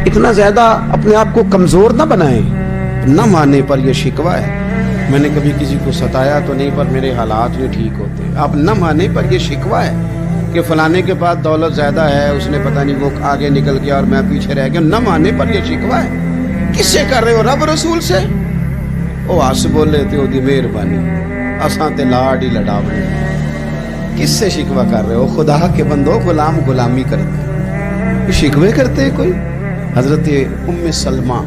اتنا زیادہ اپنے آپ کو کمزور نہ بنائیں. نہ ماننے پر یہ شکوہ ہے. میں نے کبھی کسی کو ستایا تو نہیں، پر میرے حالات نہیں ٹھیک ہوتے. آپ نہ ماننے پر یہ شکوہ ہے کہ فلانے کے پاس دولت زیادہ ہے، اس نے پتہ نہیں وہ آگے نکل گیا اور میں پیچھے رہ گیا. نہ ماننے پر یہ شکوہ ہے. کس سے کر رہے ہو؟ رب رسول سے. وہ آس بولے تے وہ دی مہربانی اساں تے لاڈ ہی لڑاوے. کس سے شکوہ کر رہے ہو؟ خدا کے بندو، غلام غلامی کرتے شکوے کرتے کوئی. حضرت ام سلمہ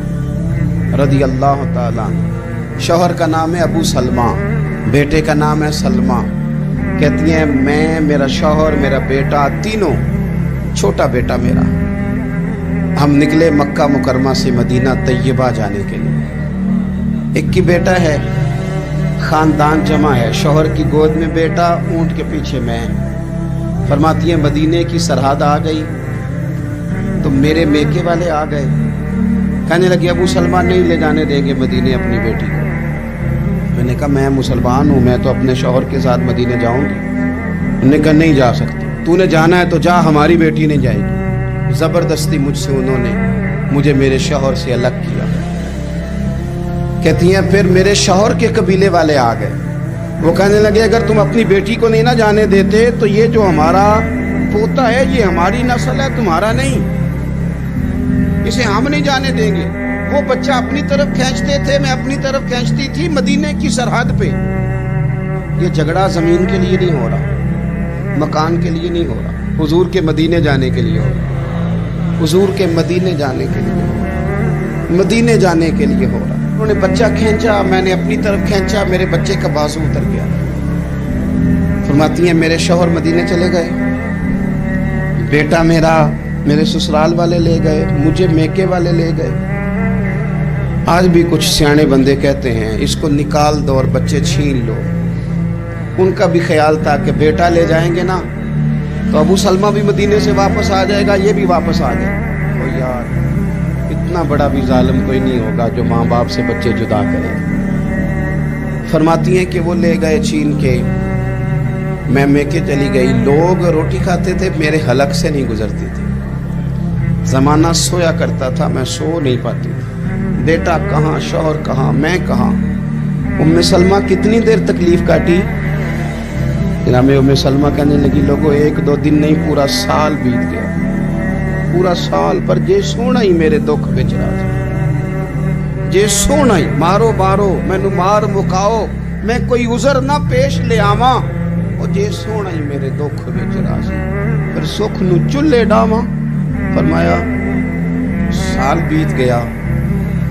رضی اللہ تعالیٰ، شوہر کا نام ہے ابو سلمہ، بیٹے کا نام ہے سلمہ. کہتی ہیں میں، میرا شوہر، میرا بیٹا، تینوں، چھوٹا بیٹا میرا، ہم نکلے مکہ مکرمہ سے مدینہ طیبہ جانے کے لیے. ایک کی بیٹا ہے، خاندان جمع ہے، شوہر کی گود میں بیٹا، اونٹ کے پیچھے میں. فرماتی ہیں مدینے کی سرحد آ گئی تو میرے میکے والے آ گئے. کہنے لگے ابو سلمان نہیں لے جانے دیں گے مدینے اپنی بیٹی کو. میں نے کہا میں مسلمان ہوں، میں تو اپنے شوہر کے ساتھ مدینے جاؤں گی. انہوں نے کہا نہیں جا سکتی، تو نے جانا ہے تو جا، ہماری بیٹی نہیں جائے گی. زبردستی مجھ سے انہوں نے مجھے میرے شوہر سے الگ کیا. کہتی ہیں پھر میرے شوہر کے قبیلے والے آ گئے. وہ کہنے لگے اگر تم اپنی بیٹی کو نہیں نہ جانے دیتے تو یہ جو ہمارا پوتا ہے یہ ہماری نسل ہے، تمہارا نہیں، اسے ہم نہیں جانے دیں گے. وہ بچہ اپنی طرف کھینچتے تھے، میں اپنی طرف کھینچتی تھی مدینے کی سرحد پہ. یہ جھگڑا زمین کے لیے نہیں ہو رہا، مکان کے لیے نہیں ہو رہا، حضور کے مدینے جانے کے لیے ہو رہا. حضور کے مدینے جانے کے لیے ہو رہا، مدینے جانے کے لیے ہو رہا. انہوں نے بچہ کھینچا، میں نے اپنی طرف کھینچا، میرے بچے کا بازو اتر گیا. فرماتی ہیں میرے شوہر مدینے چلے گئے، بیٹا میرا میرے سسرال والے لے گئے، مجھے میکے والے لے گئے. آج بھی کچھ سیانے بندے کہتے ہیں اس کو نکال دو اور بچے چھین لو. ان کا بھی خیال تھا کہ بیٹا لے جائیں گے نا تو ابو سلمہ بھی مدینے سے واپس آ جائے گا، یہ بھی واپس آ جائے گا. او یار، اتنا بڑا بھی ظالم کوئی نہیں ہوگا جو ماں باپ سے بچے جدا کرے. فرماتی ہیں کہ وہ لے گئے چھین کے، میں میکے چلی گئی. لوگ روٹی کھاتے تھے، میرے حلق سے نہیں گزرتی تھی. زمانہ سویا کرتا تھا، میں سو نہیں پاتی تھی. بیٹا کہاں، شوہر کہاں، میں کہاں. ام سلمہ کتنی دیر تکلیف کاٹی. جناب ام سلمہ کہنے لگی لوگوں ایک دو دن نہیں پورا سال بیت گیا، پورا سال. پر جے سونا ہی میرے دکھ وچ راضی، جے سونا ہی مارو مارو مینو مار مکاؤ، میں کوئی عذر نہ پیش لے آواں، او جے سونا ہی میرے دکھ وچ راضی، پھر سکھ نو چلے ڈاواں. فرمایا سال بیت گیا.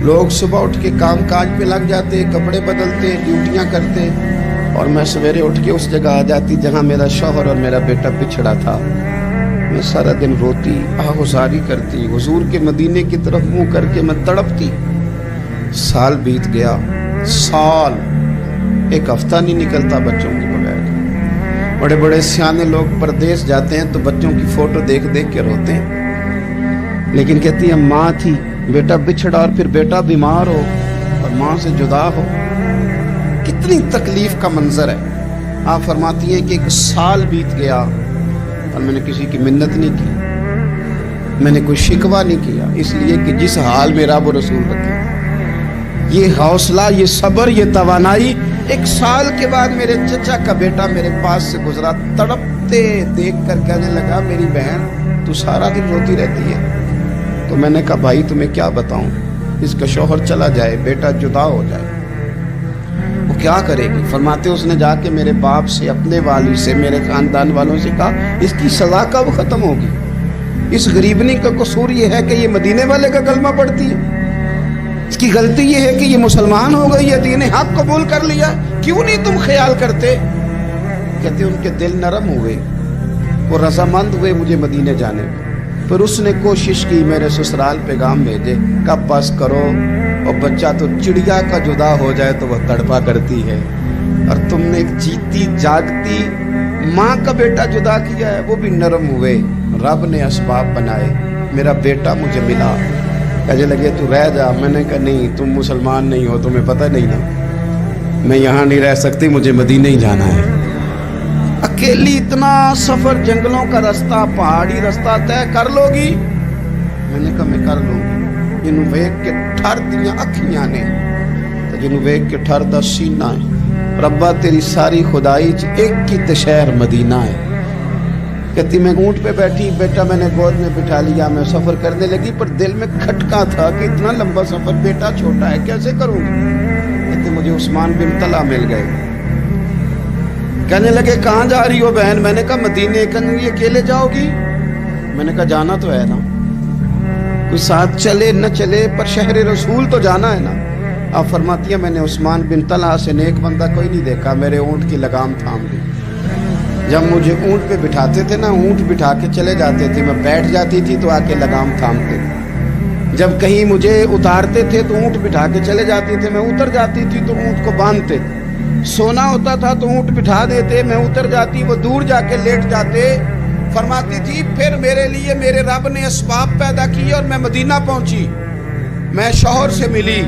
لوگ صبح اٹھ کے کام کاج پہ لگ جاتے، کپڑے بدلتے، ڈیوٹیاں کرتے، اور میں سویرے اٹھ کے اس جگہ آ جاتی جہاں میرا شوہر اور میرا بیٹا بچھڑا تھا. میں سارا دن روتی، آہوزاری کرتی، حضور کے مدینے کی طرف منہ کر کے میں تڑپتی. سال بیت گیا، سال، ایک ہفتہ نہیں نکلتا بچوں کے بغیر. بڑے بڑے سیانے لوگ پردیس جاتے ہیں تو بچوں کی فوٹو دیکھ دیکھ کے روتے ہیں. لیکن کہتی ہے ماں تھی، بیٹا بچھڑا اور پھر بیٹا بیمار ہو اور ماں سے جدا ہو، کتنی تکلیف کا منظر ہے. آپ فرماتی ہیں کہ ایک سال بیت گیا اور میں نے کسی کی منت نہیں کی، میں نے کوئی شکوہ نہیں کیا، اس لیے کہ جس حال میں رب و رسول رکھے. یہ حوصلہ، یہ صبر، یہ توانائی. ایک سال کے بعد میرے چچا کا بیٹا میرے پاس سے گزرا، تڑپتے دیکھ کر کہنے لگا میری بہن تو سارا دن روتی رہتی ہے. تو میں نے کہا بھائی تمہیں کیا بتاؤں، اس کا شوہر چلا جائے، بیٹا جدا ہو جائے، وہ کیا کرے گی. فرماتے اس نے جا کے میرے باپ سے، اپنے والد سے، میرے خاندان والوں سے کہا اس کی سزا کب ختم ہوگی. اس غریبنی کا قصور یہ ہے کہ یہ مدینے والے کا کلمہ پڑھتی ہے، اس کی غلطی یہ ہے کہ یہ مسلمان ہو گئی ہے، دین حق قبول کر لیا، کیوں نہیں تم خیال کرتے. کہتے ان کے دل نرم ہوئے، وہ رضامند ہوئے مجھے مدینے جانے میں. پھر اس نے کوشش کی میرے سسرال پیغام بھیجے، کب بس کرو، اور بچہ تو چڑیا کا جدا ہو جائے تو وہ تڑپا کرتی ہے، اور تم نے ایک جیتی جاگتی ماں کا بیٹا جدا کیا ہے. وہ بھی نرم ہوئے، رب نے اسباب بنائے، میرا بیٹا مجھے ملا. کہنے لگے تو رہ جا. میں نے کہا نہیں، تم مسلمان نہیں ہو، تمہیں پتہ نہیں نا، میں یہاں نہیں رہ سکتی، مجھے مدینے ہی جانا ہے. اکیلی اتنا سفر، جنگلوں کا رستہ، پہاڑی رستہ طے کر لو گی؟ میں نے کہا میں کر لوں گی. جنوں ویکھ کے ٹھردیاں اکھیاں نے تے جنوں ویکھ کے ٹھردا سینہ ہے۔ ربا تیری ساری خدائی ایک ہی شہر مدینہ ہے۔ کہتی میں اونٹ پہ بیٹھی، بیٹا میں نے گود میں بٹھا لیا، میں سفر کرنے لگی، پر دل میں کھٹکا تھا کہ اتنا لمبا سفر، بیٹا چھوٹا ہے، کیسے کروں گی؟ کہتی مجھے عثمان بن طلحہ مل گئے، کہنے لگے کہاں جا رہی ہو بہن؟ میں نے کہا مدینے۔ کہنے لگے اکیلے جاؤ گی؟ میں نے کہا جانا تو ہے نا، کوئی ساتھ چلے نہ چلے پر شہر رسول تو جانا ہے نا۔ آپ فرماتی ہیں میں نے عثمان بن طلحہ سے نیک بندہ کوئی نہیں دیکھا، میرے اونٹ کی لگام تھام لی۔ جب مجھے اونٹ پہ بٹھاتے تھے نا، اونٹ بٹھا کے چلے جاتے تھے، میں بیٹھ جاتی تھی تو آ کے لگام تھامتے تھے۔ جب کہیں مجھے اتارتے تھے تو اونٹ بٹھا کے چلے جاتے تھے، میں اتر جاتی تھی تو اونٹ کو باندھتے تھے۔ سونا ہوتا تھا تو اونٹ بٹھا دیتے، میں اتر جاتی، وہ دور جا کے لیٹ جاتے۔ فرماتی تھی پھر میرے لیے میرے رب نے اسباب پیدا کیے اور میں مدینہ پہنچی، میں شوہر سے ملی،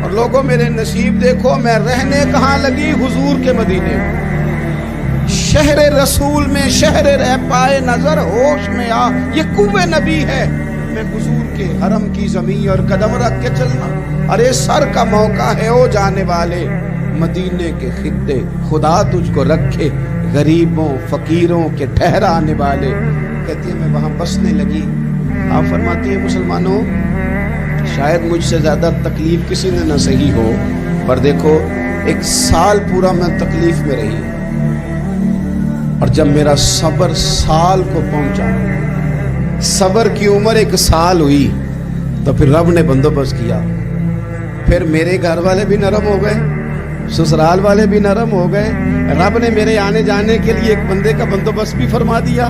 اور لوگوں میرے نصیب دیکھو، میں رہنے کہاں لگی؟ حضور کے مدینے میں، شہر رسول میں، شہر رہ پائے نظر ہوش میں آ، یہ کوہ نبی ہے۔ میں حضور کے حرم کی زمین اور قدم رکھ کے چلنا، ارے سر کا موقع ہے او جانے والے، مدینے کے خطے خدا تجھ کو رکھے، غریبوں فقیروں کے ٹھہرانے والے۔ کہتی ہے میں وہاں بسنے لگی۔ آپ فرماتی ہیں مسلمانوں، شاید مجھ سے زیادہ تکلیف کسی نے نہ سہی ہو، پر دیکھو 1 سال پورا میں تکلیف میں رہی، اور جب میرا صبر سال کو پہنچا، صبر کی عمر 1 سال ہوئی، تو پھر رب نے بندوبست کیا، پھر میرے گھر والے بھی نرم ہو گئے، سسرال والے بھی نرم ہو گئے، رب نے میرے آنے جانے کے لیے ایک بندے کا بندوبست بھی فرما دیا،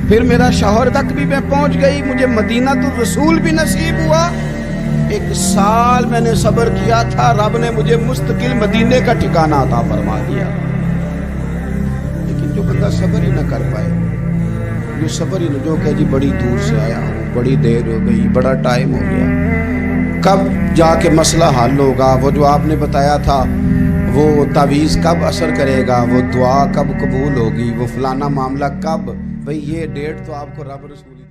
پھر میرا شوہر تک بھی میں پہنچ گئی، مجھے مدینہ تو رسول بھی نصیب ہوا۔ 1 سال میں نے صبر کیا تھا، رب نے مجھے مستقل مدینے کا ٹھکانہ عطا فرما دیا۔ لیکن جو بندہ صبر ہی نہ کر پائے، جو صبر ہی نہ، جو کہ جی بڑی دور سے آیا ہوں، بڑی دیر ہو گئی، بڑا ٹائم ہو گیا، کب جا کے مسئلہ حل ہوگا؟ وہ جو آپ نے بتایا تھا وہ تعویذ کب اثر کرے گا؟ وہ دعا کب قبول ہوگی؟ وہ فلانا معاملہ کب؟ بھئی یہ ڈیٹ تو آپ کو رب رسول